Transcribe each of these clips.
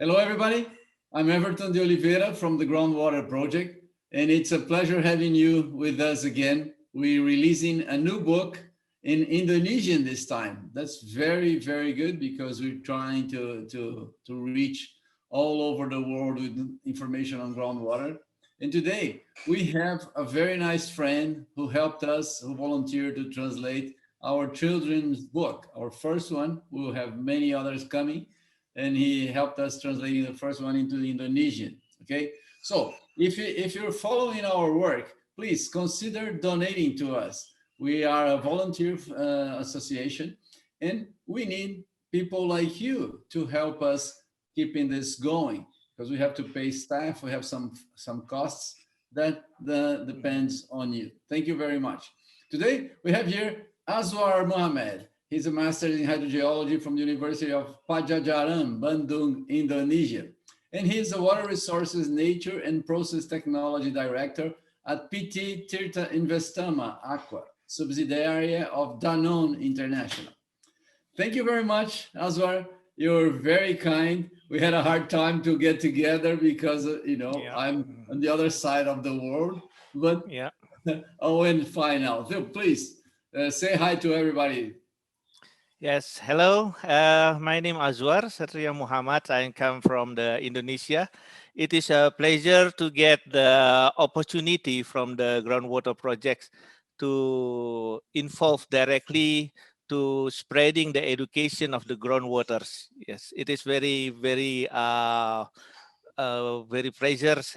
Hello, everybody. I'm Everton de Oliveira from the Groundwater Project, and it's a pleasure having you with us again. We're releasing a new book in Indonesian this time. That's very, very good because we're trying to reach all over the world with information on groundwater. And today we have a very nice friend who helped us, who volunteered to translate our children's book, our first one. We'll have many others coming, and he helped us translating the first one into the Indonesian. Okay, so if you're following our work, please consider donating to us. We are a volunteer association, and we need people like you to help us keeping this going because we have to pay staff. We have some costs that depends on you. Thank you very much. Today we have here Azwar Mohammed. He's a master's in hydrogeology from the University of Pajajaran, Bandung, Indonesia. And he's a water resources, nature, and process technology director at PT Tirta Investama Aqua, subsidiary of Danone International. Thank you very much, Azwar. You're very kind. We had a hard time to get together because, Yeah. I'm on the other side of the world, but Yeah. I went fine now. So please say hi to everybody. Yes. Hello. My name Azwar Satria Muhammad. I come from the Indonesia. It is a pleasure to get the opportunity from the groundwater projects to involve directly to spreading the education of the groundwaters. Yes, it is very pleasures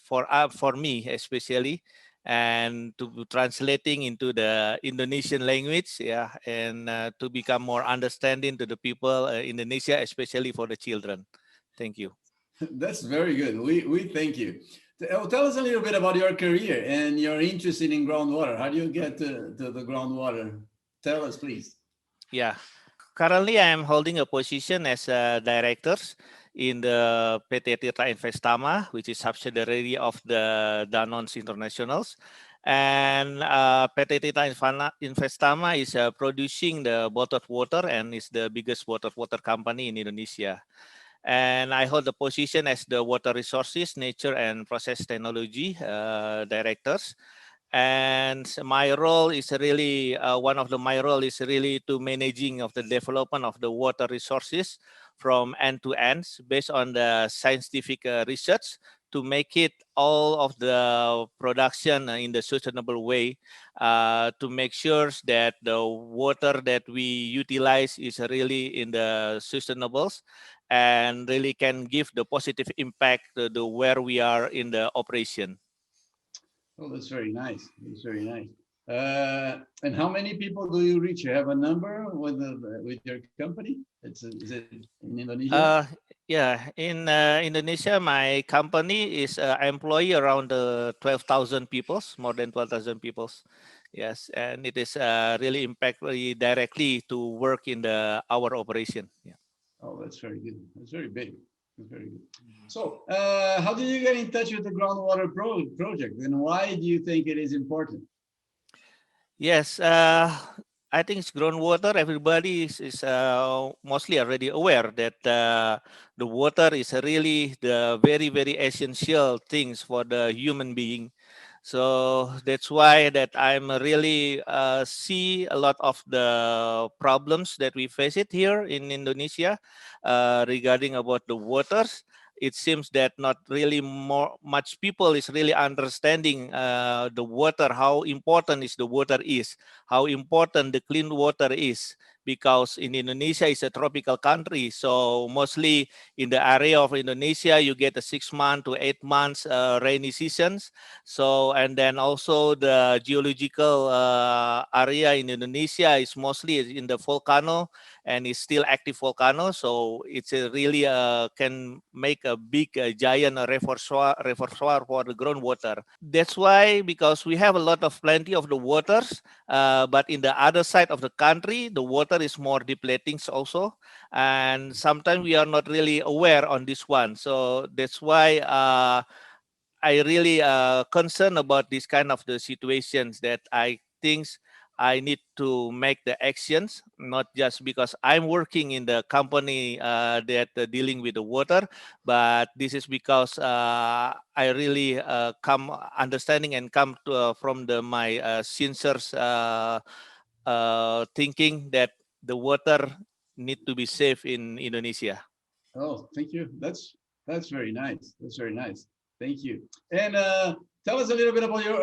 for me especially, and to be translating into the Indonesian language, yeah, and to become more understanding to the people Indonesia, especially for the children. Thank you. That's very good. We thank you. Tell us a little bit about your career and your interest in groundwater. How do you get to the groundwater? Tell us, please. Yeah. Currently, I am holding a position as a director in the PT Tirta Investama, which is subsidiary of the Danone's Internationals. And PT Tirta Investama is producing the bottled water and is the biggest bottled water company in Indonesia. And I hold the position as the Water Resources, Nature and Process Technology directors. And my role is really one of the my role is really to managing of the development of the water resources from end to end based on the scientific research to make it all of the production in the sustainable way, to make sure that the water that we utilize is really in the sustainables and really can give the positive impact to the where we are in the operation. Oh, that's very nice. That's very nice. And how many people do you reach? You have a number with your company? Is it in Indonesia? Uh, yeah, in Indonesia, my company is employee around 12,000 peoples, more than 12,000 peoples. Yes, and it is really impact really directly to work in the our operation. Yeah. Oh, that's very good. That's very big. That's very good. So, how did you get in touch with the groundwater project, and why do you think it is important? Yes, I think it's groundwater. Everybody is mostly already aware that the water is really the very essential things for the human being. So that's why that I'm really see a lot of the problems that we face it here in Indonesia regarding about the waters. It seems that not really more much people is really understanding the water, how important is the water is, how important the clean water is, because in Indonesia is a tropical country, so mostly in the area of Indonesia you get a 6 month to 8 months rainy seasons. So and then also the geological area in Indonesia is mostly in the volcano and is still active volcano. So it's a really can make a big giant reservoir for the groundwater. That's why because we have a lot of plenty of the waters, but in the other side of the country, the water is more depleting also, and sometimes we are not really aware on this one. So that's why. I really concerned about this kind of the situations that I think I need to make the actions, not just because I'm working in the company that dealing with the water, but this is because I really come understanding and come to, from the my sincere thinking that the water need to be safe in Indonesia. Oh, thank you. That's very nice. That's very nice. Thank you. And tell us a little bit about your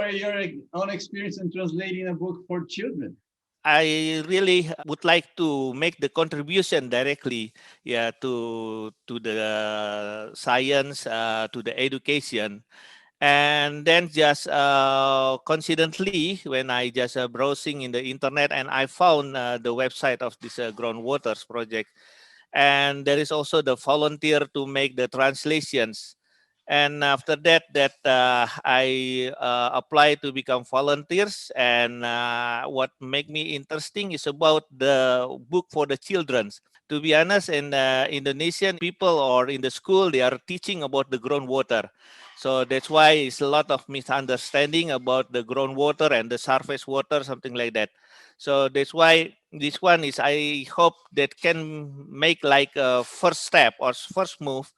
own experience in translating a book for children. I really would like to make the contribution directly, yeah, to the science, to the education, and then just coincidentally when I just browsing in the internet and I found the website of this Groundwaters project, and there is also the volunteer to make the translations. And after that I applied to become volunteers, and what make me interesting is about the book for the children. To be honest, in Indonesian people or in the school, they are teaching about the groundwater. So that's why it's a lot of misunderstanding about the groundwater and the surface water, something like that. So that's why this one is, I hope that can make like a first step or first move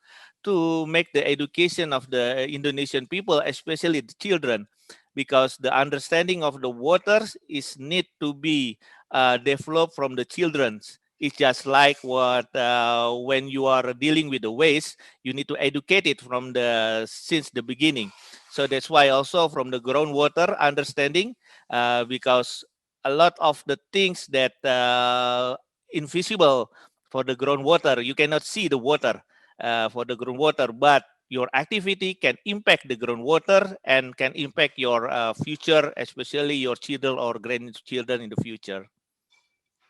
to make the education of the Indonesian people, especially the children, because the understanding of the waters is need to be developed from the children's. It's just like what when you are dealing with the waste, you need to educate it from the since the beginning. So that's why also from the groundwater understanding, because a lot of the things that invisible for the groundwater, you cannot see the water for the groundwater, but your activity can impact the groundwater and can impact your future, especially your children or grandchildren in the future.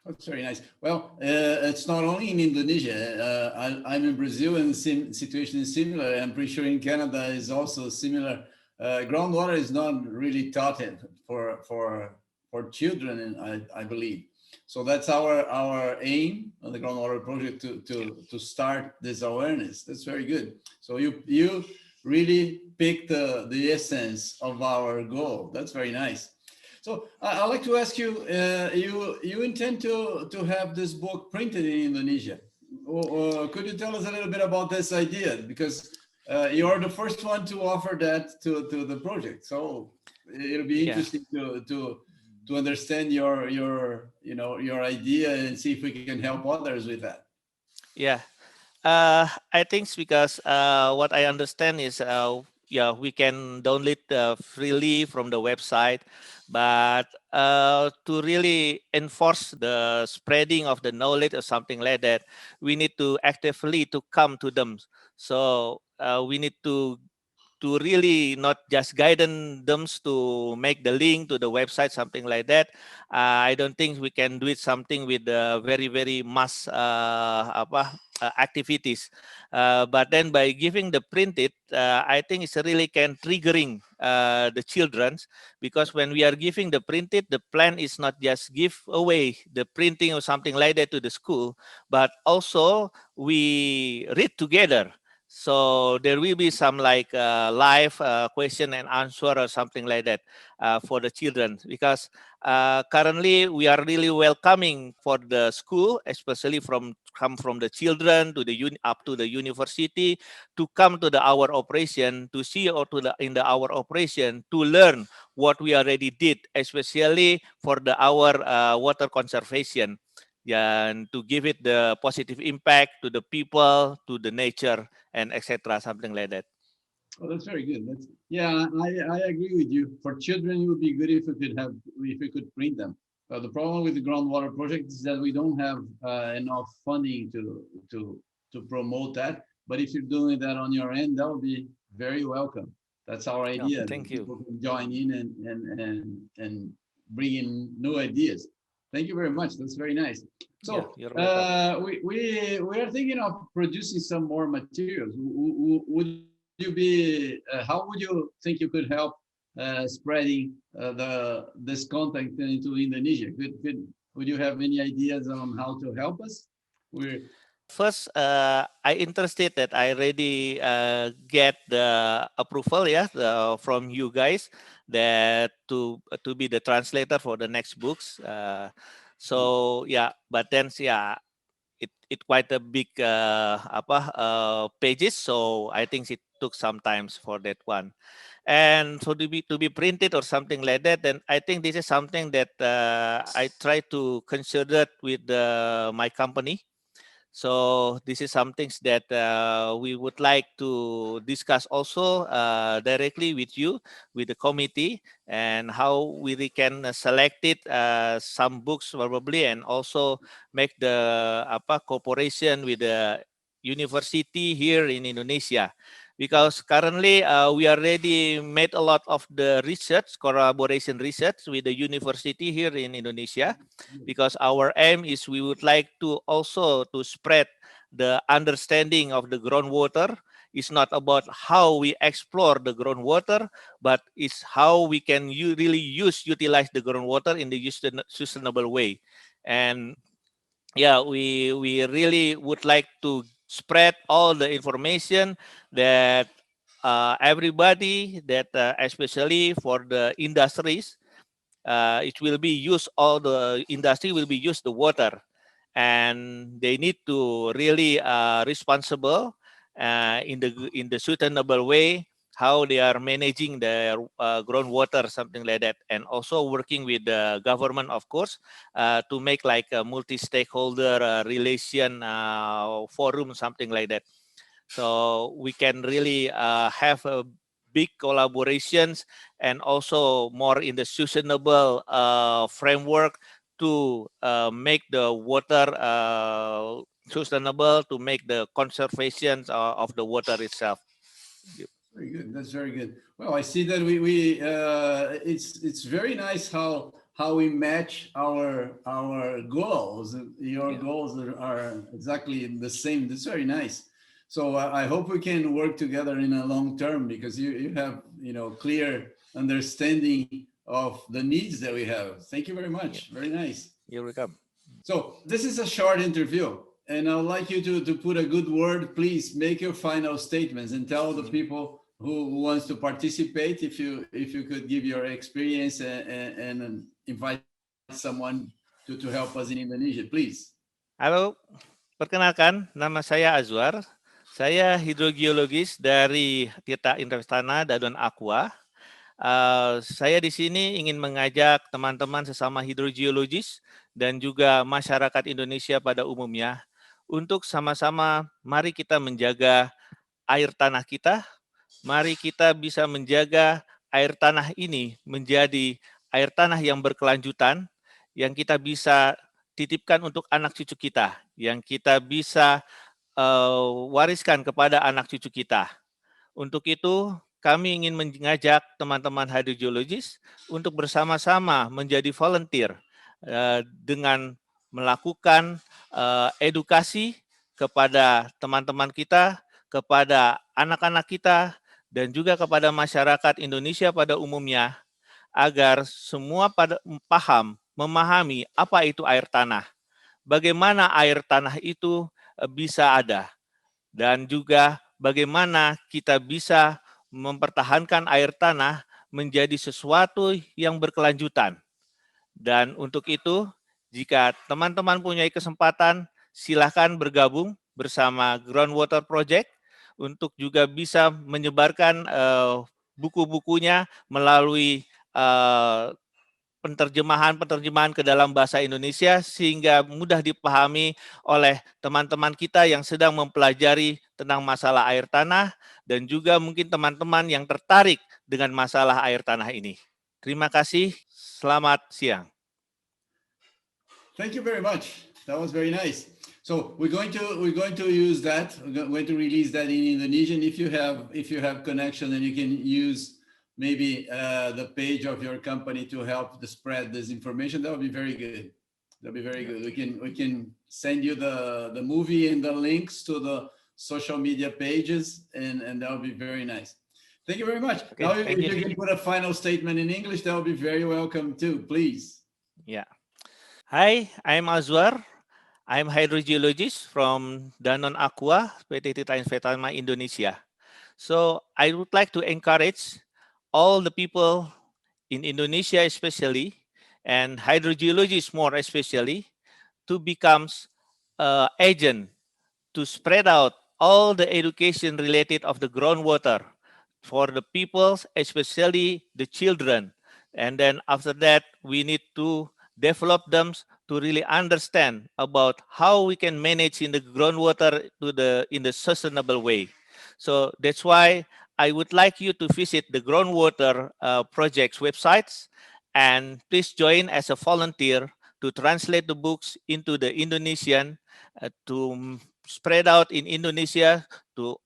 That's very nice. Well, it's not only in Indonesia. I'm in Brazil, and the situation is similar. I'm pretty sure in Canada is also similar. Groundwater is not really taught it for children, I believe. So that's our aim on the Groundwater Project to start this awareness. That's very good. So you really picked the essence of our goal. That's very nice. So I'd like to ask you, you intend to have this book printed in Indonesia. Or could you tell us a little bit about this idea? Because you're the first one to offer that to the project. So it'll be Yeah. interesting to understand your idea and see if we can help others with that. Yeah. I think it's because what I understand is, yeah, we can download freely from the website, but to really enforce the spreading of the knowledge or something like that, we need to actively to come to them. So we need to really not just guiding them to make the link to the website, something like that. I don't think we can do it something with very very mass activities. But then by giving the printed, I think it's really can triggering the children's, because when we are giving the printed, the plan is not just give away the printing or something like that to the school, but also we read together. So there will be some like live question and answer or something like that for the children, because currently we are really welcoming for the school, especially come from the children to the up to the university, to come to the our operation to see, or to the in the our operation to learn what we already did, especially for the our water conservation. Yeah, and to give it the positive impact to the people, to the nature, and etc. Something like that. Oh, that's very good. I agree with you. For children, it would be good if we could print them. The problem with the groundwater project is that we don't have enough funding to promote that. But if you're doing that on your end, that would be very welcome. That's our Yeah, idea. thank you. People can join in and bring in new ideas. Thank you very much. That's very nice. Yeah, So you're welcome. we are thinking of producing some more materials. Would you be? How would you think you could help spreading this content into Indonesia? Would you have any ideas on how to help us? We're First, I interested that I already get the approval, yeah, from you guys, that to be the translator for the next books. So yeah, but then yeah, it quite a big pages. So I think it took some times for that one. And so to be printed or something like that, then I think this is something that I try to consider with my company. So this is some things that we would like to discuss also directly with you, with the committee, and how we can select it some books probably, and also make the cooperation with the university here in Indonesia. Because currently we already made a lot of the research, collaboration research with the university here in Indonesia, because our aim is we would like to also to spread the understanding of the groundwater. It's not about how we explore the groundwater, but it's how we can really utilize the groundwater in the sustainable way. And yeah, we really would like to spread all the information that everybody that especially for the industries, it will be used, all the industry will be used the water, and they need to really responsible in the sustainable way, how they are managing their groundwater, something like that, and also working with the government, of course, to make like a multi-stakeholder relation forum, something like that. So we can really have a big collaborations, and also more in the sustainable framework to make the water sustainable, to make the conservation of the water itself. Very good. That's very good. Well, I see that it's very nice how we match our goals. Your Yeah. goals are exactly the same. That's very nice. So I hope we can work together in a long term, because you have clear understanding of the needs that we have. Thank you very Yeah. much. Very nice. You're welcome. So this is a short interview, and I would like you to put a good word. Please make your final statements and tell the Mhm. people who wants to participate. If you could give your experience and invite someone to help us in Indonesia, please. Halo, perkenalkan, nama saya Azwar. Saya hidrogeologis dari Tirta Investana Dadon Aqua. Saya di sini ingin mengajak teman-teman sesama hidrogeologis dan juga masyarakat Indonesia pada umumnya untuk sama-sama mari kita menjaga air tanah kita, mari kita bisa menjaga air tanah ini menjadi air tanah yang berkelanjutan, yang kita bisa titipkan untuk anak cucu kita, yang kita bisa wariskan kepada anak cucu kita. Untuk itu, kami ingin mengajak teman-teman hydrogeologis untuk bersama-sama menjadi volunteer dengan melakukan edukasi kepada teman-teman kita, kepada anak-anak kita, dan juga kepada masyarakat Indonesia pada umumnya, agar semua pada paham, memahami apa itu air tanah, bagaimana air tanah itu bisa ada, dan juga bagaimana kita bisa mempertahankan air tanah menjadi sesuatu yang berkelanjutan. Dan untuk itu, jika teman-teman punya kesempatan, silakan bergabung bersama Groundwater Project untuk juga bisa menyebarkan buku-bukunya melalui penerjemahan ke dalam bahasa Indonesia, sehingga mudah dipahami oleh teman-teman kita yang sedang mempelajari tentang masalah air tanah, dan juga mungkin teman-teman yang tertarik dengan masalah air tanah ini. Terima kasih, selamat siang. Thank you very much. That was very nice. So we're going to use that. We're going to release that in Indonesian. If you have connection, and you can use maybe the page of your company to help to spread this information, that would be very good. That'll be very good. We can send you the movie and the links to the social media pages, and that would be very nice. Thank you very much. Okay, Now, thank if you. you can put a final statement in English, that would be very welcome too, please. Yeah. Hi, I'm Azwar. I'm hydrogeologist from Danon Aqua, PT Tita Investama Indonesia. So I would like to encourage all the people in Indonesia especially, and hydrogeologists more especially, to become agent to spread out all the education related of the groundwater for the peoples, especially the children. And then after that, we need to develop them to really understand about how we can manage in the groundwater in the sustainable way. So that's why I would like you to visit the groundwater project's websites, and please join as a volunteer to translate the books into the Indonesian, to spread out in Indonesia, to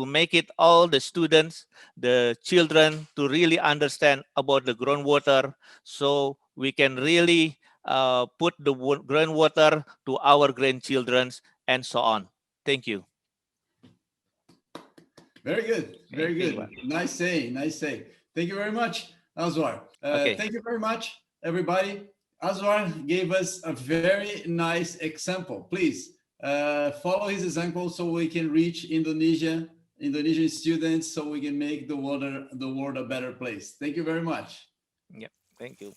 make it all the students, the children, to really understand about the groundwater, so we can really put the groundwater to our grandchildren and so on. Thank you. Very good. Very Thank you. good. Nice say. Nice say. Thank you very much, Azwar. Okay. Thank you very much, everybody. Azwar gave us a very nice example. Please follow his example so we can reach Indonesian students, so we can make the world a better place. Thank you very much. Yeah. Thank you.